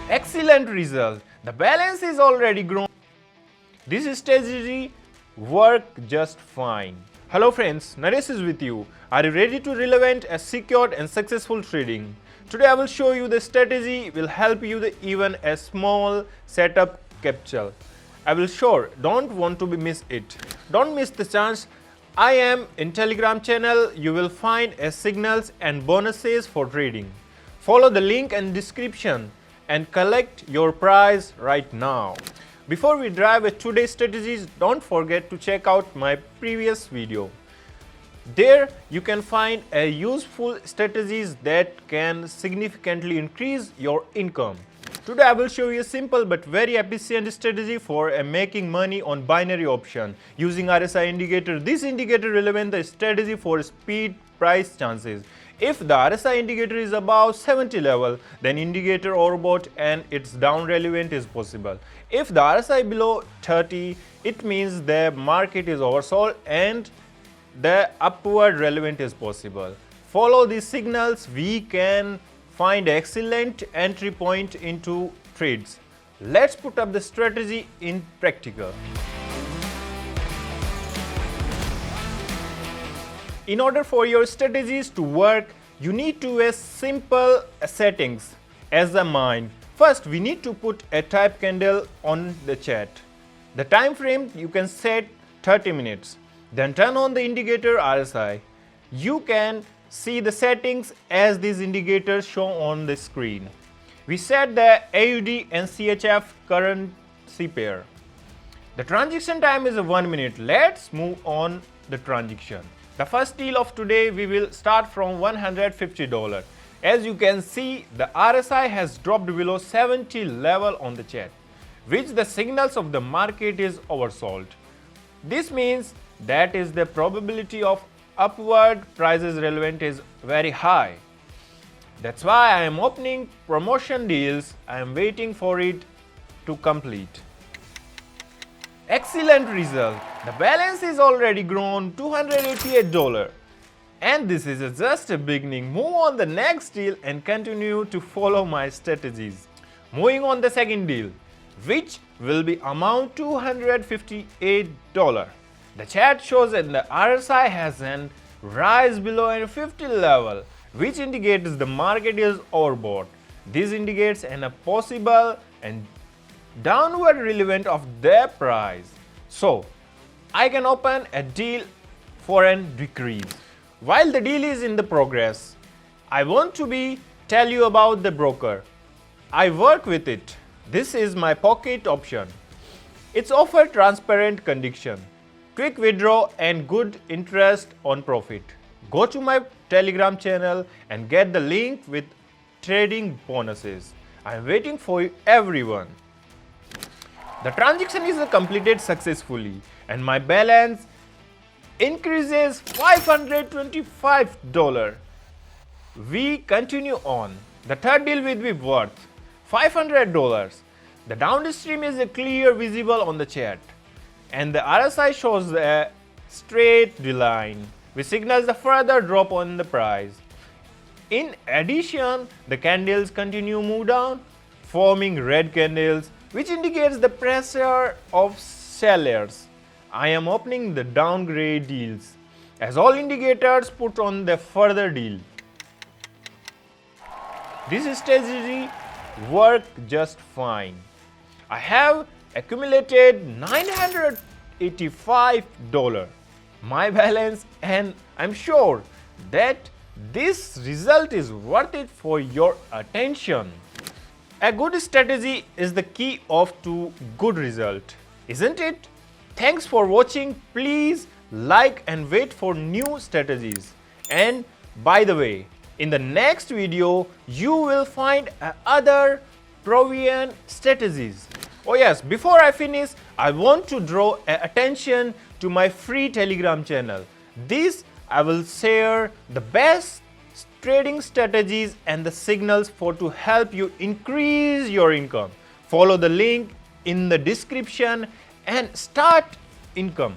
Excellent result. The balance is already grown. This strategy worked just fine. Hello friends, Naresh is with you. Are you ready to relevant, secured and successful trading? Today I will show you the strategy will help you even a small setup capital. I will sure don't want to miss it. Don't miss the chance. I am in Telegram channel. You will find signals and bonuses for trading. Follow the link in description and collect your prize right now. Before we dive into today's strategies, don't forget to check out my previous video. There you can find useful strategies that can significantly increase your income. Today I will show you a simple but very efficient strategy for making money on binary option using RSI indicator. This indicator relevant the strategy for speed price chances. If the RSI indicator is above 70 level, then indicator overbought and its down relevant is possible. If the RSI below 30, it means the market is oversold and the upward relevant is possible. Follow these signals, we can find excellent entry point into trades. Let's put up the strategy in practical. In order for your strategies to work, you need to have simple settings as a mind. First, we need to put a type candle on the chart. The time frame you can set 30 minutes. Then turn on the indicator RSI. You can see the settings as these indicators show on the screen. We set the AUD and CHF currency pair. The transaction time is 1 minute. Let's move on the transaction. The first deal of today we will start from $150. As you can see, the RSI has dropped below 70 level on the chart, which the signals of the market is oversold. This means that is the probability of upward prices relevant is very high. That's why I am opening promotion deals. I am waiting for it to complete. Excellent result. The balance is already grown $288. And this is just a beginning. Move on the next deal and continue to follow my strategies. Moving on the second deal, which will be amount $258. The chart shows that the RSI has an rise below a 50 level, which indicates the market is overbought. This indicates a possible and downward relevant of their price. So, I can open a deal for a decrease. While the deal is in the progress, I want to tell you about the broker. I work with it. This is my pocket option. It's offer transparent condition, quick withdraw and good interest on profit. Go to my Telegram channel and get the link with trading bonuses. I am waiting for everyone. The transaction is completed successfully and my balance increases $525. We continue on. The third deal will be worth $500. The downstream is clear visible on the chart and the RSI shows a straight line, which signals the further drop on the price. In addition, the candles continue move down, forming red candles, which indicates the pressure of sellers. I am opening the downgrade deals as all indicators put on the further deal. This strategy worked just fine. I have accumulated $985 my balance and I'm sure that this result is worth it for your attention. A good strategy is the key to good result, isn't it? Thanks for watching. Please like and wait for new strategies. And by the way, in the next video, you will find other proven strategies. Oh yes, before I finish, I want to draw attention to my free Telegram channel. This I will share the best trading strategies and the signals to help you increase your income. Follow the link in the description and start income.